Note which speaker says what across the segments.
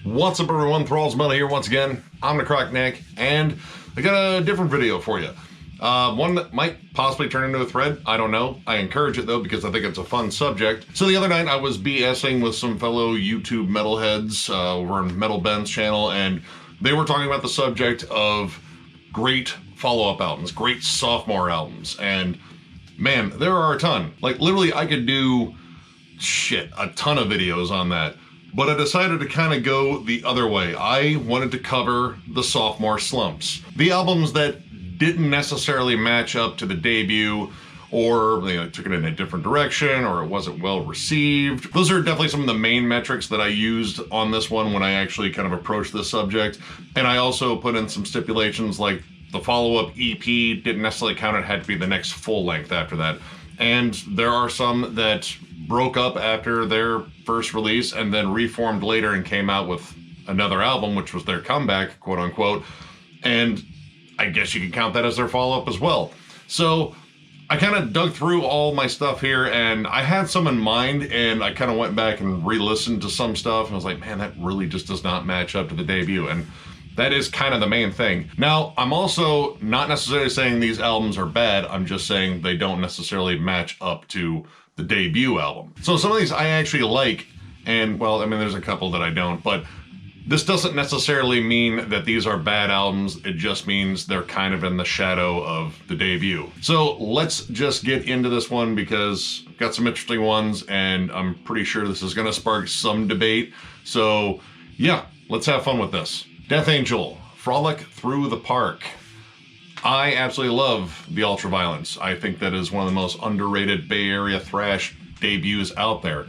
Speaker 1: What's up everyone, Thralls here once again. I'm Necrotic, and I got a different video for you. One that might possibly turn into a thread, I don't know. I encourage it though because I think it's a fun subject. So the other night I was BSing with some fellow YouTube metalheads over on Metal Ben's channel, and they were talking about the subject of great follow-up albums, great sophomore albums, and man, there are a ton. Like literally I could do, a ton of videos on that. But I decided to kind of go the other way. I wanted to cover the sophomore slumps. The albums that didn't necessarily match up to the debut, or took it in a different direction, or it wasn't well received. Those are definitely some of the main metrics that I used on this one when I actually kind of approached this subject. And I also put in some stipulations like the follow-up EP didn't necessarily count, it had to be the next full length after that. And there are some that broke up after their first release and then reformed later and came out with another album, which was their comeback, quote unquote. And I guess you could count that as their follow-up as well. So I kind of dug through all my stuff here, and I had some in mind, and I kind of went back and re-listened to some stuff, and I was like, man, that really just does not match up to the debut. And that is kind of the main thing. Now, I'm also not necessarily saying these albums are bad, I'm just saying they don't necessarily match up to the debut album. So some of these I actually like, and well, I mean, there's a couple that I don't, but this doesn't necessarily mean that these are bad albums, it just means they're kind of in the shadow of the debut. So let's just get into this one because I've got some interesting ones, and I'm pretty sure this is gonna spark some debate. So yeah, let's have fun with this. Death Angel, Frolic Through the Park. I absolutely love the Ultraviolence. I think that is one of the most underrated Bay Area thrash debuts out there.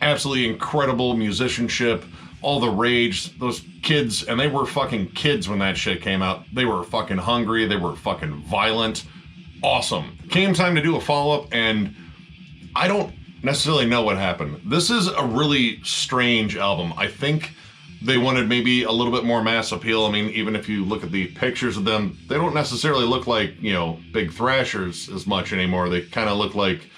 Speaker 1: Absolutely incredible musicianship, all the rage, those kids, and they were fucking kids when that shit came out. They were fucking hungry, they were fucking violent. Awesome. Came time to do a follow-up, and I don't necessarily know what happened. This is a really strange album. I think they wanted maybe a little bit more mass appeal. I mean, even if you look at the pictures of them, they don't necessarily look like, big thrashers as much anymore. They kind of look like,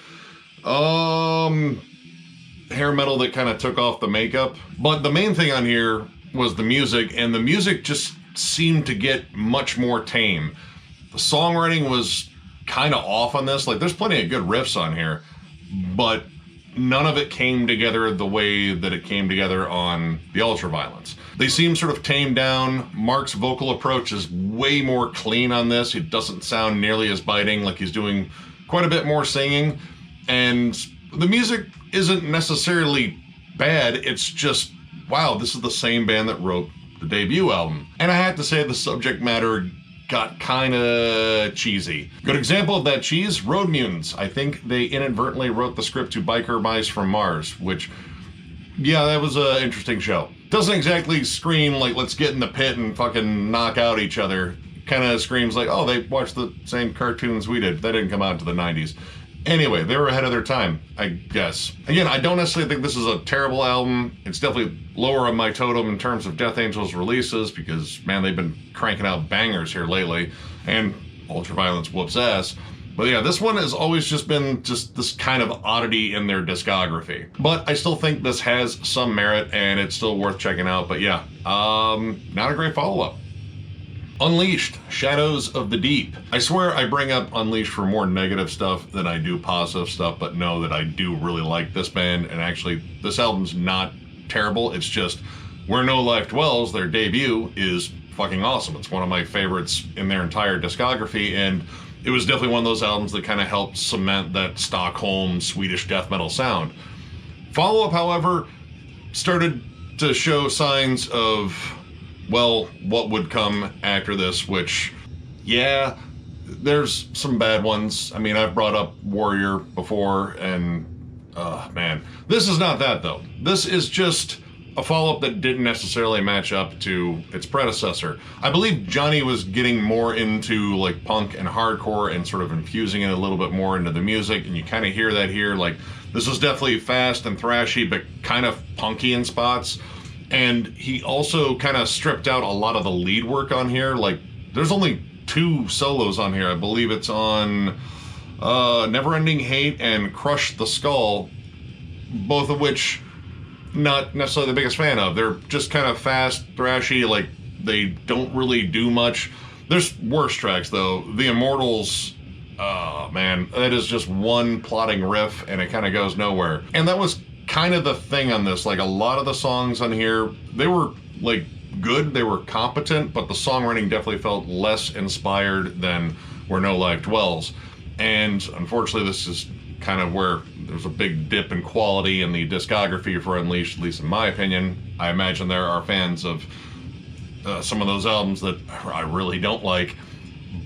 Speaker 1: hair metal that kind of took off the makeup. But the main thing on here was the music, and the music just seemed to get much more tame. The songwriting was kind of off on this. Like, there's plenty of good riffs on here, but none of it came together the way that it came together on the Ultraviolence. They seem sort of tamed down. Mark's vocal approach is way more clean on this. It doesn't sound nearly as biting, like he's doing quite a bit more singing. And the music isn't necessarily bad, it's just, wow, this is the same band that wrote the debut album. And I have to say the subject matter got kinda cheesy. Good example of that cheese, Road Mutants. I think they inadvertently wrote the script to Biker Mice from Mars, which, yeah, that was an interesting show. Doesn't exactly scream like, let's get in the pit and fucking knock out each other. Kinda screams like, oh, they watched the same cartoons we did. That didn't come out to the 90s. Anyway, they were ahead of their time, I guess. Again, I don't necessarily think this is a terrible album. It's definitely lower on my totem in terms of Death Angel's releases because, man, they've been cranking out bangers here lately, and Ultraviolence whoops ass. But yeah, this one has always just been this kind of oddity in their discography. But I still think this has some merit, and it's still worth checking out. But yeah, not a great follow-up. Unleashed, Shadows of the Deep. I swear I bring up Unleashed for more negative stuff than I do positive stuff, but know that I do really like this band, and actually this album's not terrible. It's just Where No Life Dwells, their debut, is fucking awesome. It's one of my favorites in their entire discography, and it was definitely one of those albums that kind of helped cement that Stockholm Swedish death metal sound. Follow-up, however, started to show signs of, well, what would come after this, which, yeah, there's some bad ones. I mean, I've brought up Warrior before, and, man. This is not that, though. This is just a follow-up that didn't necessarily match up to its predecessor. I believe Johnny was getting more into, like, punk and hardcore and sort of infusing it a little bit more into the music, and you kind of hear that here. Like, this is definitely fast and thrashy, but kind of punky in spots. And he also kind of stripped out a lot of the lead work on here. Like, there's only 2 solos on here. I believe it's on Never Ending Hate and Crush the Skull, both of which not necessarily the biggest fan of. They're just kind of fast, thrashy, like they don't really do much. There's worse tracks though. The Immortals, oh man, that is just one plotting riff and it kind of goes nowhere. And that was kind of the thing on this. Like a lot of the songs on here, they were like good, they were competent, but the songwriting definitely felt less inspired than Where No Life Dwells. And unfortunately, this is kind of where there's a big dip in quality in the discography for Unleashed, at least in my opinion. I imagine there are fans of some of those albums that I really don't like,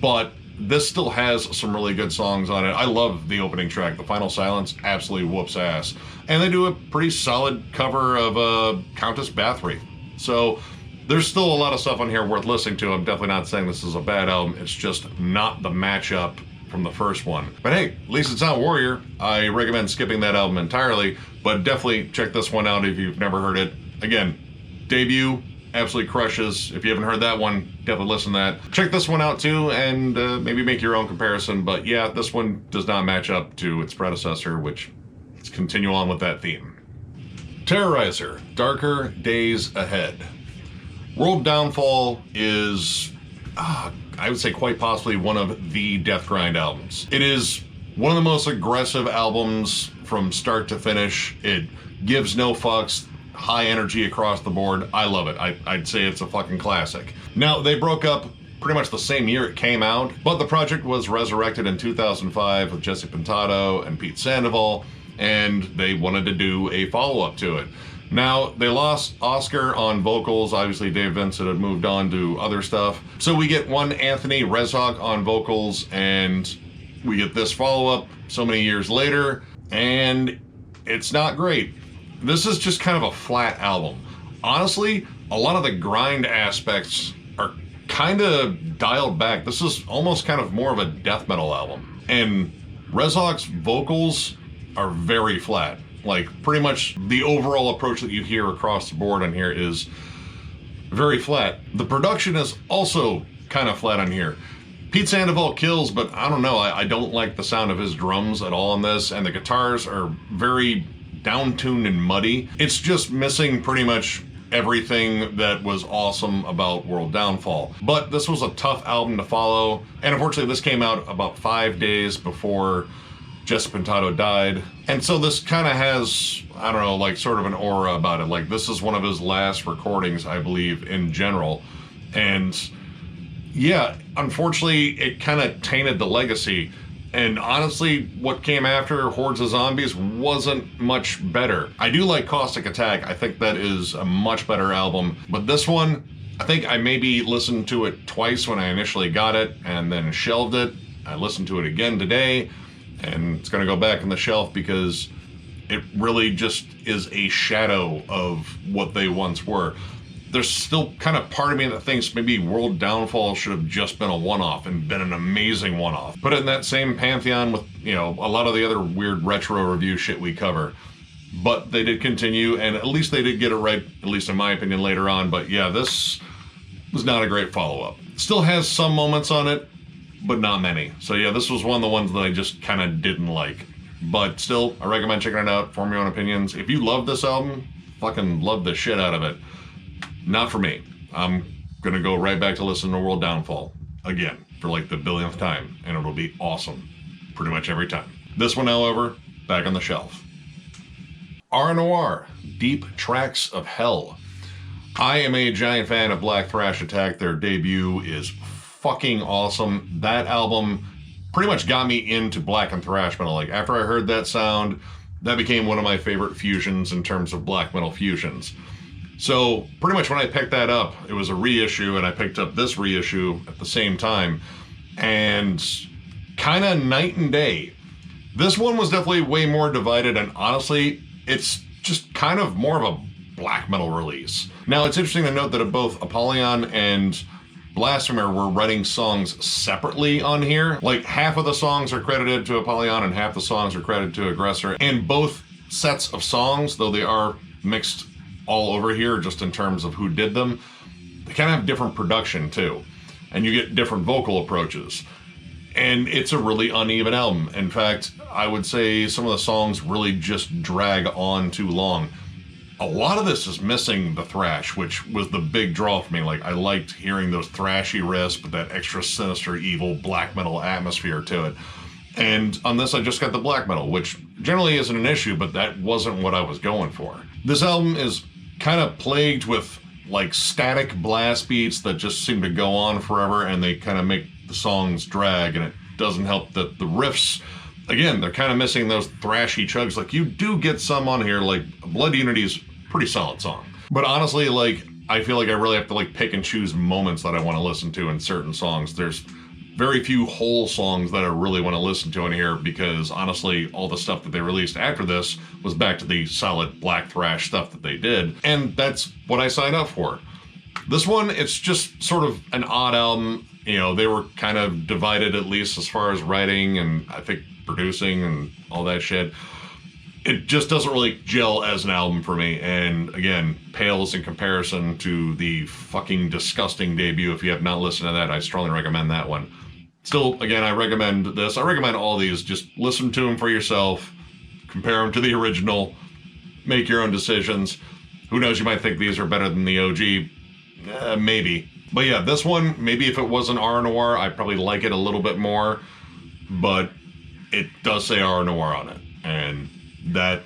Speaker 1: but this still has some really good songs on it. I love the opening track, The Final Silence, absolutely whoops ass. And they do a pretty solid cover of Countess Bathory. So there's still a lot of stuff on here worth listening to. I'm definitely not saying this is a bad album. It's just not the matchup from the first one. But hey, at least it's not Warrior. I recommend skipping that album entirely, but definitely check this one out if you've never heard it. Again, debut, absolutely crushes. If you haven't heard that one, definitely listen to that. Check this one out too, and maybe make your own comparison. But yeah, this one does not match up to its predecessor, which let's continue on with that theme. Terrorizer, Darker Days Ahead. World Downfall is, I would say quite possibly one of the Death Grind albums. It is one of the most aggressive albums from start to finish. It gives no fucks, high energy across the board. I love it. I'd say it's a fucking classic. Now, they broke up pretty much the same year it came out, but the project was resurrected in 2005 with Jesse Pintado and Pete Sandoval, and they wanted to do a follow-up to it. Now, they lost Oscar on vocals. Obviously, Dave Vincent had moved on to other stuff. So we get one Anthony Rezok on vocals, and we get this follow-up so many years later, and it's not great. This is just kind of a flat album. Honestly, a lot of the grind aspects are kind of dialed back. This is almost kind of more of a death metal album. And Rezok's vocals are very flat. Like, pretty much the overall approach that you hear across the board on here is very flat. The production is also kind of flat on here. Pete Sandoval kills, but I don't know, I don't like the sound of his drums at all on this, and the guitars are very down-tuned and muddy. It's just missing pretty much everything that was awesome about World Downfall. But this was a tough album to follow, and unfortunately this came out about 5 days before Jesse Pintado died. And so this kind of has, I don't know, like sort of an aura about it. Like this is one of his last recordings, I believe, in general. And yeah, unfortunately, it kind of tainted the legacy. And honestly, what came after Hordes of Zombies wasn't much better. I do like Caustic Attack. I think that is a much better album. But this one, I think I maybe listened to it twice when I initially got it and then shelved it. I listened to it again today, and it's going to go back on the shelf because it really just is a shadow of what they once were. There's still kind of part of me that thinks maybe World Downfall should have just been a one-off and been an amazing one-off. Put it in that same pantheon with, you know, a lot of the other weird retro review shit we cover. But they did continue, and at least they did get it right, at least in my opinion, later on. But yeah, this was not a great follow-up. Still has some moments on it, but not many. So yeah, this was one of the ones that I just kind of didn't like. But still, I recommend checking it out, form your own opinions. If you love this album, fucking love the shit out of it. Not for me. I'm gonna go right back to listen to World Downfall again for like the billionth time, and it'll be awesome pretty much every time. This one, however, back on the shelf. R Noir, Deep Tracks of Hell. I am a giant fan of Black Thrash Attack. Their debut is fucking awesome. That album pretty much got me into black and thrash metal. Like after I heard that sound, that became one of my favorite fusions in terms of black metal fusions. So pretty much when I picked that up, it was a reissue, and I picked up this reissue at the same time, and kind of night and day. This one was definitely way more divided, and honestly, it's just kind of more of a black metal release. Now, it's interesting to note that both Apollyon and Blasphemer were writing songs separately on here. Like half of the songs are credited to Apollyon and half the songs are credited to Aggressor. And both sets of songs, though they are mixed all over here just in terms of who did them, they kind of have different production too. And you get different vocal approaches. And it's a really uneven album. In fact, I would say some of the songs really just drag on too long. A lot of this is missing the thrash, which was the big draw for me. Like, I liked hearing those thrashy riffs, but that extra sinister, evil black metal atmosphere to it. And on this, I just got the black metal, which generally isn't an issue, but that wasn't what I was going for. This album is kind of plagued with like static blast beats that just seem to go on forever, and they kind of make the songs drag, and it doesn't help that the riffs, again, they're kind of missing those thrashy chugs. Like, you do get some on here, like Blood Unity's a pretty solid song. But honestly, like, I feel like I really have to like pick and choose moments that I want to listen to in certain songs. There's very few whole songs that I really want to listen to in here, because honestly, all the stuff that they released after this was back to the solid black thrash stuff that they did. And that's what I signed up for. This one, it's just sort of an odd album. You know, they were kind of divided, at least as far as writing and I think producing and all that shit. It just doesn't really gel as an album for me, and again, pales in comparison to the fucking disgusting debut. If you have not listened to that, I strongly recommend that one. Still, again, I recommend this. I recommend all these. Just listen to them for yourself, compare them to the original, make your own decisions. Who knows, you might think these are better than the OG. Maybe. But yeah, this one, maybe if it wasn't R Noir, I'd probably like it a little bit more, but it does say R Noir on it, and that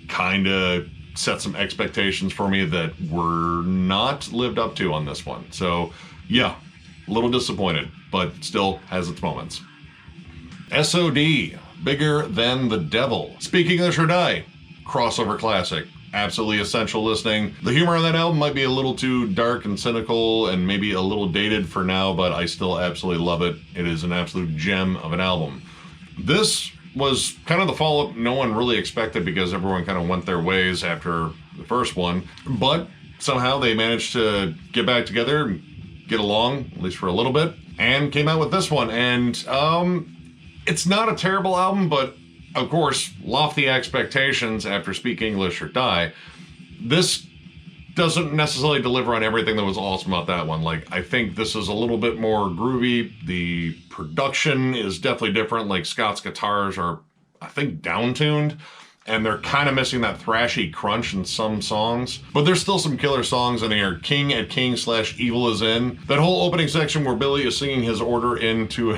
Speaker 1: kind of set some expectations for me that were not lived up to on this one. So yeah, a little disappointed, but still has its moments. S.O.D, Bigger Than the Devil. Speak English or Die, crossover classic. Absolutely essential listening. The humor on that album might be a little too dark and cynical and maybe a little dated for now, but I still absolutely love it. It is an absolute gem of an album. This was kind of the follow-up no one really expected, because everyone kind of went their ways after the first one, but somehow they managed to get back together and get along, at least for a little bit, and came out with this one. And it's not a terrible album, but of course, lofty expectations after Speak English or Die. This doesn't necessarily deliver on everything that was awesome about that one. Like, I think this is a little bit more groovy. The production is definitely different. Like, Scott's guitars are, I think, down-tuned, and they're kind of missing that thrashy crunch in some songs. But there's still some killer songs in here. King at King / Evil is In. That whole opening section where Billy is singing his order into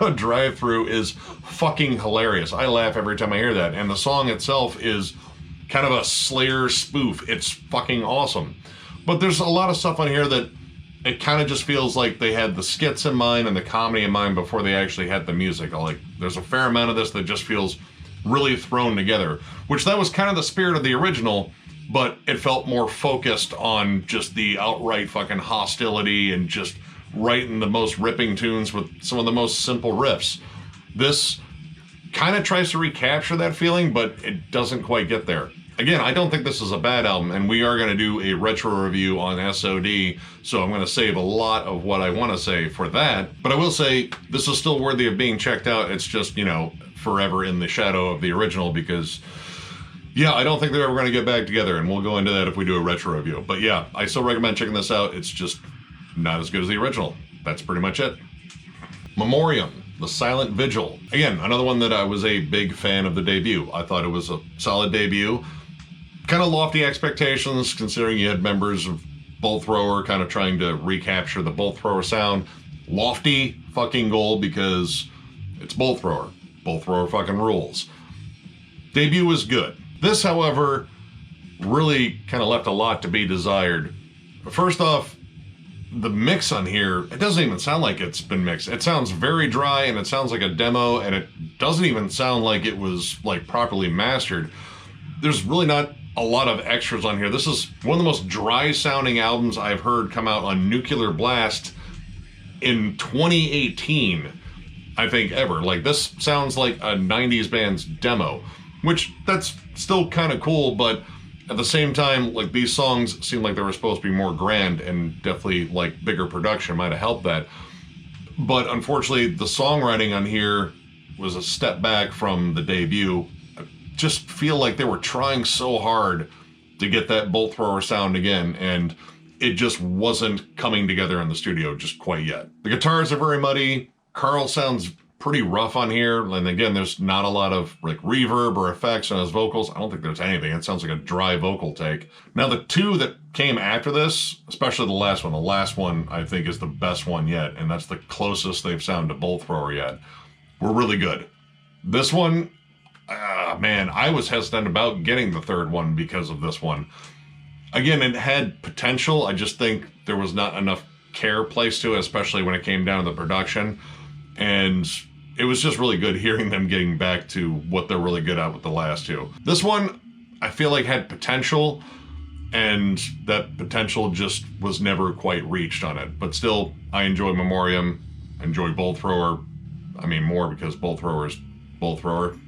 Speaker 1: a drive-thru is fucking hilarious. I laugh every time I hear that. And the song itself is kind of a Slayer spoof. It's fucking awesome. But there's a lot of stuff on here that it kind of just feels like they had the skits in mind and the comedy in mind before they actually had the music. Like, there's a fair amount of this that just feels really thrown together, which that was kind of the spirit of the original, but it felt more focused on just the outright fucking hostility and just writing the most ripping tunes with some of the most simple riffs. This kind of tries to recapture that feeling, but it doesn't quite get there. Again, I don't think this is a bad album, and we are going to do a retro review on S.O.D, so I'm going to save a lot of what I want to say for that. But I will say, this is still worthy of being checked out. It's just, you know, forever in the shadow of the original, because, yeah, I don't think they're ever going to get back together, and we'll go into that if we do a retro review. But yeah, I still recommend checking this out. It's just not as good as the original. That's pretty much it. Memorium, The Silent Vigil. Again, another one that I was a big fan of the debut. I thought it was a solid debut. Kind of lofty expectations, considering you had members of Bolt Thrower kind of trying to recapture the Bolt Thrower sound. Lofty fucking goal, because it's Bolt Thrower. Bolt Thrower fucking rules. Debut was good. This, however, really kind of left a lot to be desired. First off, the mix on here, it doesn't even sound like it's been mixed. It sounds very dry, and it sounds like a demo, and it doesn't even sound like it was like properly mastered. There's really not a lot of extras on here. This is one of the most dry sounding albums I've heard come out on Nuclear Blast in 2018, I think, ever. Like, this sounds like a 90s band's demo, which that's still kind of cool, but at the same time, like, these songs seem like they were supposed to be more grand, and definitely like bigger production might have helped that. But unfortunately, the songwriting on here was a step back from the debut. I just feel like they were trying so hard to get that Bolt Thrower sound again, and it just wasn't coming together in the studio just quite yet. The guitars are very muddy. Carl sounds pretty rough on here. And again, there's not a lot of like reverb or effects on his vocals. I don't think there's anything. It sounds like a dry vocal take. Now, the two that came after this, especially the last one I think is the best one yet, and that's the closest they've sounded to Bolt Thrower yet, were really good. This one, man, I was hesitant about getting the third one because of this one. Again, it had potential. I just think there was not enough care placed to it, especially when it came down to the production. And it was just really good hearing them getting back to what they're really good at with the last two. This one, I feel like had potential, and that potential just was never quite reached on it. But still, I enjoy Memorium, enjoy Bolt Thrower. I mean, more because Bolt Thrower is Bolt Thrower.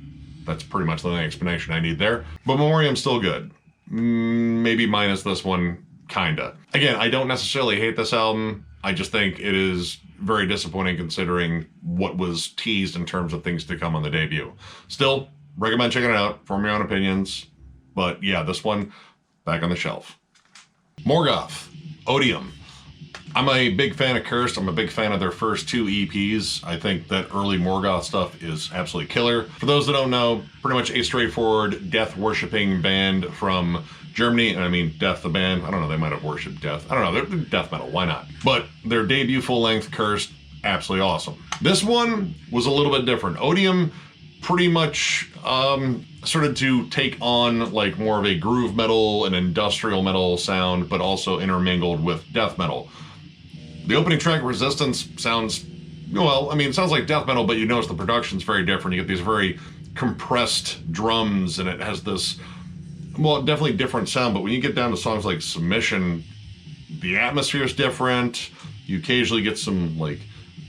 Speaker 1: That's pretty much the only explanation I need there. But Memorium's still good. Maybe minus this one, kinda. Again, I don't necessarily hate this album. I just think it is very disappointing considering what was teased in terms of things to come on the debut. Still, recommend checking it out, form your own opinions. But yeah, this one, back on the shelf. Morgoth, Odium. I'm a big fan of Cursed. I'm a big fan of their first two EPs. I think that early Morgoth stuff is absolutely killer. For those that don't know, pretty much a straightforward death-worshipping band from Germany. And I mean, Death the band. I don't know, they might have worshipped death. I don't know, they're death metal, why not? But their debut full-length, Cursed, absolutely awesome. This one was a little bit different. Odium pretty much started to take on like more of a groove metal and industrial metal sound, but also intermingled with death metal. The opening track, Resistance, sounds, well, I mean, it sounds like death metal, but you notice the production's very different. You get these very compressed drums, and it has this, well, definitely different sound. But when you get down to songs like Submission, the atmosphere is different. You occasionally get some, like,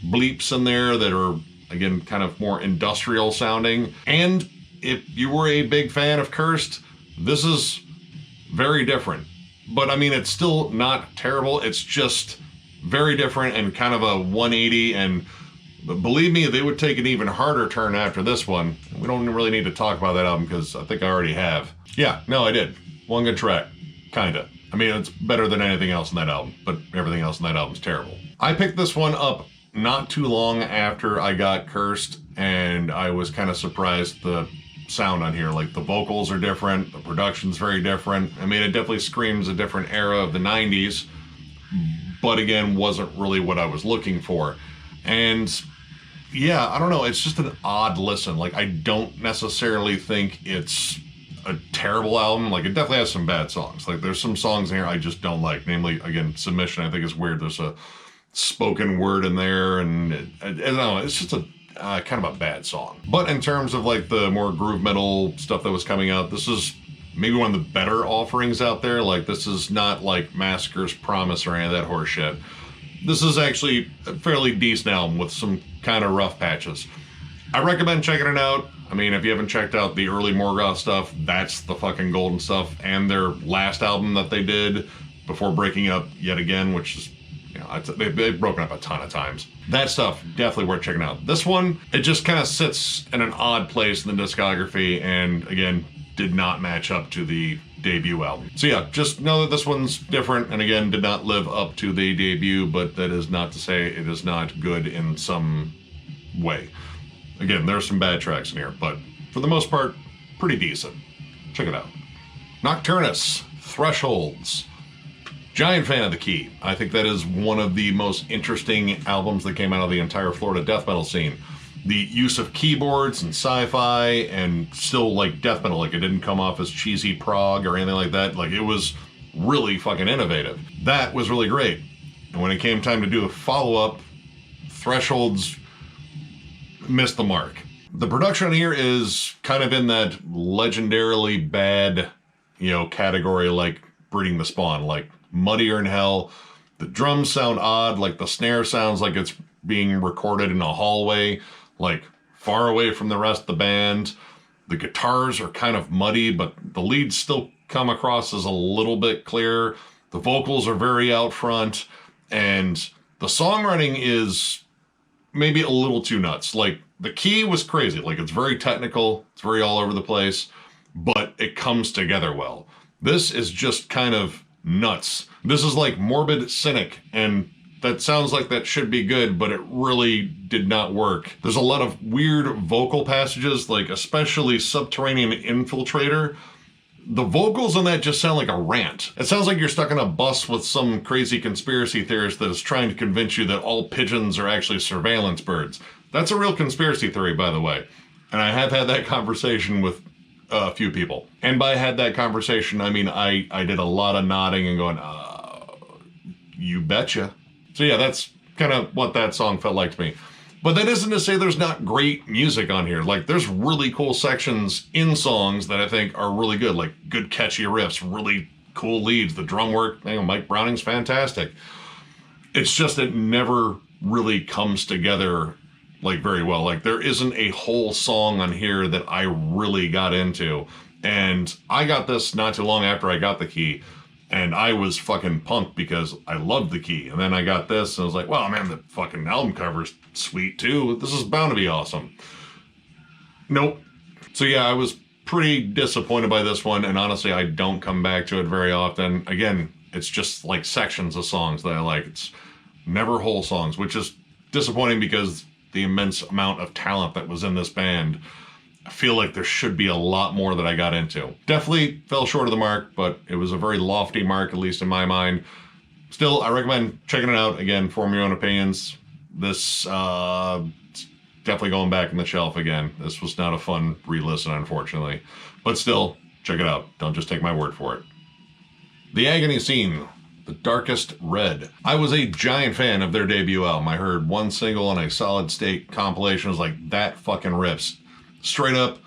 Speaker 1: bleeps in there that are, again, kind of more industrial sounding. And if you were a big fan of Cursed, this is very different. But, I mean, it's still not terrible. It's just very different and kind of a 180, and believe me, they would take an even harder turn after this one. We don't really need to talk about that album because I think I already have. Yeah, no, I did. One good track. Kinda. I mean, it's better than anything else in that album, but everything else in that album is terrible. I picked this one up not too long after I got Cursed, and I was kind of surprised the sound on here. Like, the vocals are different, the production's very different. I mean, it definitely screams a different era of the 90s, but again, wasn't really what I was looking for. And yeah, I don't know, it's just an odd listen. Like, I don't necessarily think it's a terrible album. Like, it definitely has some bad songs. Like, there's some songs in here I just don't like. Namely, again, Submission, I think is weird. There's a spoken word in there, and I don't know, it's just a kind of a bad song. But in terms of like the more groove metal stuff that was coming out, this is maybe one of the better offerings out there. Like, this is not like Massacre's Promise or any of that horse shit. This is actually a fairly decent album with some kind of rough patches. I recommend checking it out. I mean, if you haven't checked out the early Morgoth stuff, that's the fucking golden stuff. And their last album that they did before breaking up yet again, which is, you know, they've broken up a ton of times. That stuff, definitely worth checking out. This one, it just kind of sits in an odd place in the discography, and again, did not match up to the debut album. So yeah, just know that this one's different, and again, did not live up to the debut, but that is not to say it is not good in some way. Again, there's some bad tracks in here, but for the most part, pretty decent. Check it out. Nocturnus, Thresholds. Giant fan of the key. I think that is one of the most interesting albums that came out of the entire Florida death metal scene. The use of keyboards and sci-fi and still like death metal, like it didn't come off as cheesy prog or anything like that. Like, it was really fucking innovative. That was really great. And when it came time to do a follow-up, Thresholds missed the mark. The production here is kind of in that legendarily bad, you know, category, like Breeding the Spawn, like muddier in hell. The drums sound odd, like the snare sounds like it's being recorded in a hallway, like far away from the rest of the band. The guitars are kind of muddy, but the leads still come across as a little bit clearer. The vocals are very out front, and the songwriting is maybe a little too nuts. Like, the key was crazy. Like, it's very technical, it's very all over the place, but it comes together well. This is just kind of nuts. This is like Morbid Cynic, and that sounds like that should be good, but it really did not work. There's a lot of weird vocal passages, like especially Subterranean Infiltrator. The vocals on that just sound like a rant. It sounds like you're stuck in a bus with some crazy conspiracy theorist that is trying to convince you that all pigeons are actually surveillance birds. That's a real conspiracy theory, by the way. And I have had that conversation with a few people. And by had that conversation, I mean I did a lot of nodding and going, you betcha. So yeah, that's kind of what that song felt like to me. But that isn't to say there's not great music on here. Like, there's really cool sections in songs that I think are really good. Like, good catchy riffs, really cool leads. The drum work, Mike Browning's fantastic. It's just it never really comes together, like, very well. Like, there isn't a whole song on here that I really got into. And I got this not too long after I got the key. And I was fucking pumped because I loved the key. And then I got this and I was like, wow, man, the fucking album cover's sweet too. This is bound to be awesome. Nope. So yeah, I was pretty disappointed by this one. And honestly, I don't come back to it very often. Again, it's just like sections of songs that I like. It's never whole songs, which is disappointing because the immense amount of talent that was in this band, I feel like there should be a lot more that I got into. Definitely fell short of the mark, but it was a very lofty mark, at least in my mind. Still, I recommend checking it out. Again, form your own opinions. This, definitely going back in the shelf again. This was not a fun re-listen, unfortunately. But still, check it out. Don't just take my word for it. The Agony Scene, The Darkest Red. I was a giant fan of their debut album. I heard one single on a Solid State compilation. I was like, that fucking rips. Straight up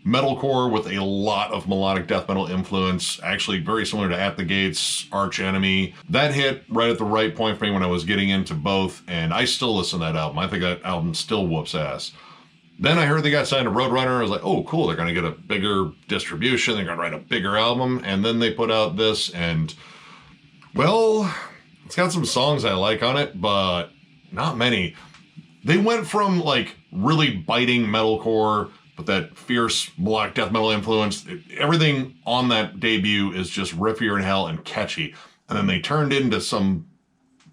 Speaker 1: metalcore with a lot of melodic death metal influence, actually very similar to At the Gates, Arch Enemy. That hit right at the right point for me when I was getting into both, and I still listen to that album. I think that album still whoops ass. Then I heard they got signed to Roadrunner. I was like, oh, cool, they're going to get a bigger distribution, they're going to write a bigger album, and then they put out this, and, well, it's got some songs I like on it, but not many. They went from, like, really biting metalcore, but that fierce black death metal influence, everything on that debut is just riffier than hell and catchy. And then they turned into some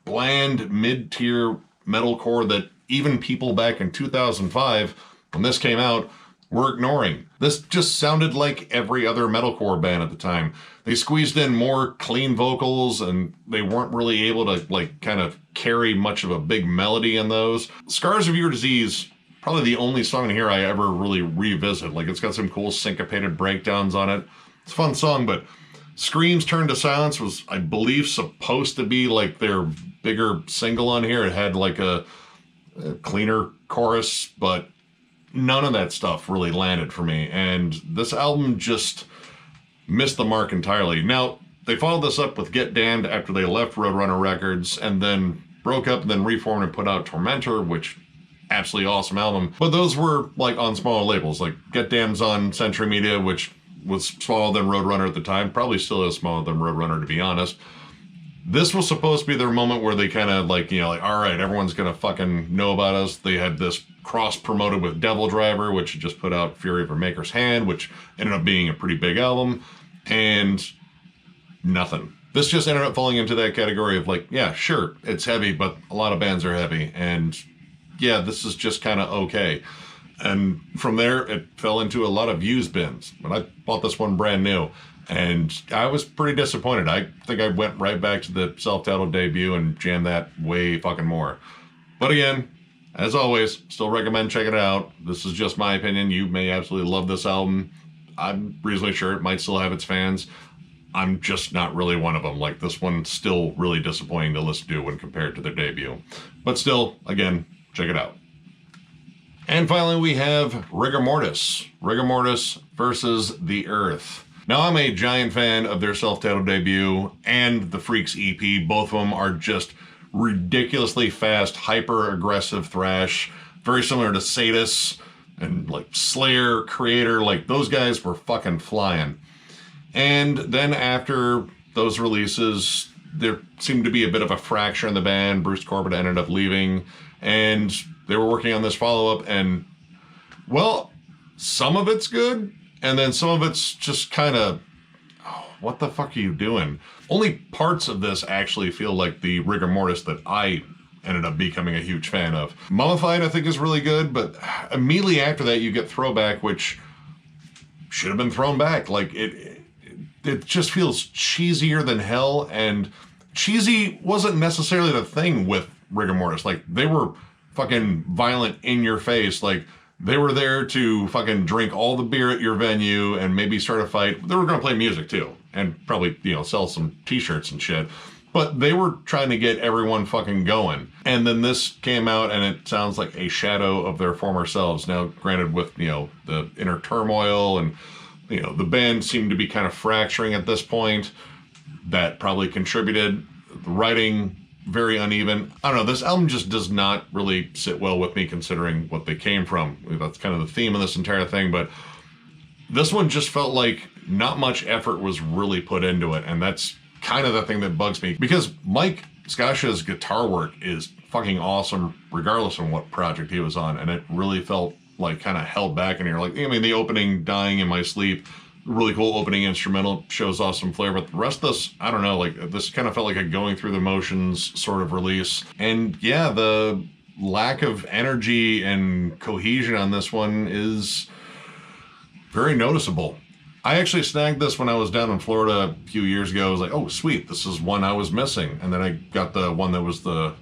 Speaker 1: bland mid-tier metalcore that even people back in 2005, when this came out, were ignoring. This just sounded like every other metalcore band at the time. They squeezed in more clean vocals and they weren't really able to like kind of carry much of a big melody in those. Scars of Your Disease, probably the only song in here I ever really revisit. Like, it's got some cool syncopated breakdowns on it. It's a fun song, but Screams Turn to Silence was, I believe, supposed to be like their bigger single on here. It had like a cleaner chorus, but none of that stuff really landed for me. And this album just missed the mark entirely. Now, they followed this up with Get Damned after they left Roadrunner Records and then broke up and then reformed and put out Tormentor, which absolutely awesome album. But those were like on smaller labels. Like Get Damned's on Century Media, which was smaller than Roadrunner at the time. Probably still is smaller than Roadrunner, to be honest. This was supposed to be their moment where they kind of like, you know, like, all right, everyone's going to fucking know about us. They had this cross-promoted with Devil Driver, which just put out Fury of a Maker's Hand, which ended up being a pretty big album. And nothing. This just ended up falling into that category of like, yeah, sure, it's heavy, but a lot of bands are heavy. And yeah, this is just kind of okay. And from there, it fell into a lot of used bins. But I bought this one brand new. And I was pretty disappointed. I think I went right back to the self-titled debut and jammed that way fucking more. But again, as always, still recommend checking it out. This is just my opinion. You may absolutely love this album. I'm reasonably sure it might still have its fans. I'm just not really one of them. Like, this one's still really disappointing to listen to when compared to their debut. But still, again, check it out. And finally, we have Rigor Mortis. Rigor Mortis versus The Earth. Now, I'm a giant fan of their self-titled debut and the Freaks EP. Both of them are just ridiculously fast, hyper-aggressive thrash, very similar to Sadus and like Slayer, Creator. Like, those guys were fucking flying. And then after those releases, there seemed to be a bit of a fracture in the band. Bruce Corbett ended up leaving, and they were working on this follow-up, and, well, some of it's good, and then some of it's just kind of, what the fuck are you doing? Only parts of this actually feel like the rigor mortis that I ended up becoming a huge fan of. Mummified, I think, is really good, but immediately after that you get Throwback, which should have been thrown back. Like, it just feels cheesier than hell, and cheesy wasn't necessarily the thing with rigor mortis. Like, they were fucking violent in your face. Like, they were there to fucking drink all the beer at your venue and maybe start a fight. They were going to play music too, and probably, you know, sell some t-shirts and shit. But they were trying to get everyone fucking going. And then this came out and it sounds like a shadow of their former selves. Now, granted, with, you know, the inner turmoil and, you know, the band seemed to be kind of fracturing at this point. That probably contributed. The writing, very uneven. I don't know, this album just does not really sit well with me considering what they came from. That's kind of the theme of this entire thing, but this one just felt like not much effort was really put into it, and that's kind of the thing that bugs me, because Mike Scaccia's guitar work is fucking awesome regardless of what project he was on, and it really felt like kind of held back in here. Like, I mean, the opening, Dying in My Sleep, really cool opening instrumental, shows off some flair, but the rest of this, I don't know, like, this kind of felt like a going through the motions sort of release. And yeah, the lack of energy and cohesion on this one is very noticeable. I actually snagged this when I was down in Florida a few years ago. I was like, oh, sweet, this is one I was missing. And then I got the one that was the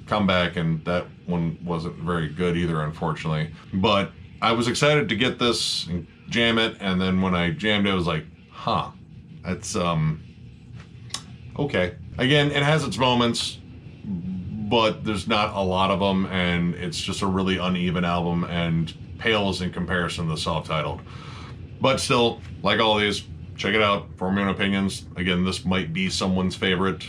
Speaker 1: comeback, and that one wasn't very good either, unfortunately. But I was excited to get this and jam it, and then when I jammed it, I was like, huh, that's, okay. Again, it has its moments, but there's not a lot of them, and it's just a really uneven album, and pales in comparison to the self-titled. But still, like all these, check it out, form your own opinions. Again, this might be someone's favorite.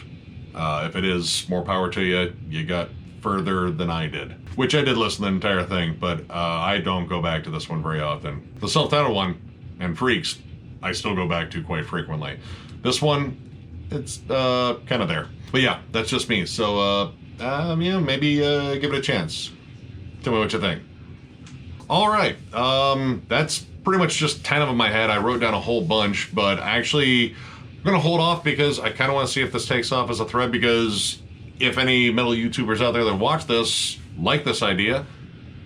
Speaker 1: If it is, more power to you. You got further than I did, which I did listen to the entire thing, but I don't go back to this one very often. The self-titled one, and Freaks, I still go back to quite frequently. This one, it's kind of there. But yeah, that's just me. So, yeah, maybe give it a chance. Tell me what you think. All right, that's pretty much just 10 of them in my head. I wrote down a whole bunch, but actually I'm gonna hold off because I kind of want to see if this takes off as a thread, because if any metal YouTubers out there that watch this like this idea,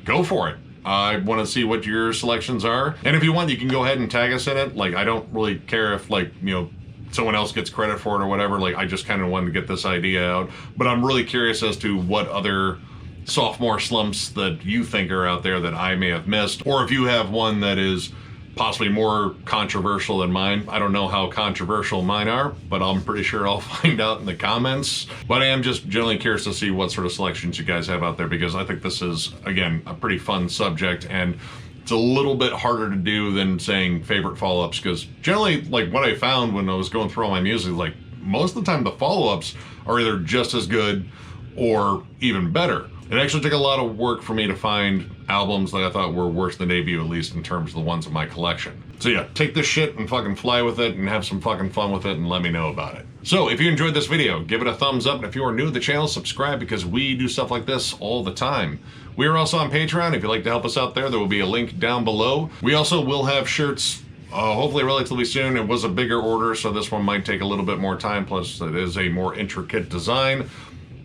Speaker 1: go for it. I want to see what your selections are. And if you want, you can go ahead and tag us in it. Like, I don't really care if, like, you know, someone else gets credit for it or whatever. Like, I just kind of wanted to get this idea out. But I'm really curious as to what other sophomore slumps that you think are out there that I may have missed, or if you have one that is possibly more controversial than mine. I don't know how controversial mine are, but I'm pretty sure I'll find out in the comments. But I am just generally curious to see what sort of selections you guys have out there, because I think this is, again, a pretty fun subject, and it's a little bit harder to do than saying favorite follow-ups, because generally, like, what I found when I was going through all my music, like, most of the time the follow-ups are either just as good or even better. It actually took a lot of work for me to find albums that I thought were worse than debut, at least in terms of the ones in my collection. So yeah, take this shit and fucking fly with it and have some fucking fun with it and let me know about it. So if you enjoyed this video, give it a thumbs up, and if you are new to the channel, subscribe, because we do stuff like this all the time. We are also on Patreon. If you'd like to help us out there will be a link down below. We also will have shirts hopefully relatively soon. It was a bigger order, so this one might take a little bit more time, plus it is a more intricate design.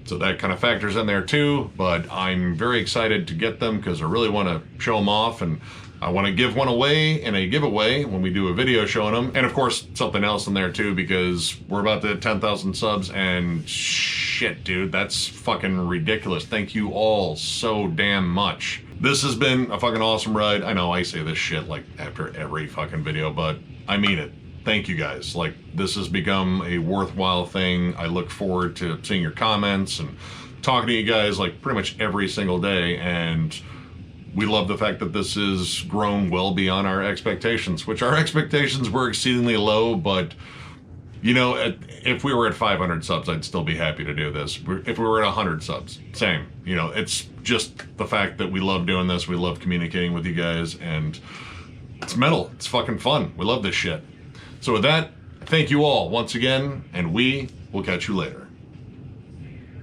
Speaker 1: So that kind of factors in there too, but I'm very excited to get them because I really want to show them off, and I want to give one away in a giveaway when we do a video showing them. And of course, something else in there too, because we're about to hit 10,000 subs, and shit, dude, that's fucking ridiculous. Thank you all so damn much. This has been a fucking awesome ride. I know I say this shit like after every fucking video, but I mean it. Thank you guys. Like, this has become a worthwhile thing. I look forward to seeing your comments and talking to you guys like pretty much every single day, and we love the fact that this has grown well beyond our expectations, which our expectations were exceedingly low, but you know, if we were at 500 subs, I'd still be happy to do this. If we were at 100 subs, same. You know, it's just the fact that we love doing this, we love communicating with you guys, and it's metal. It's fucking fun. We love this shit. So with that, thank you all once again, and we will catch you later.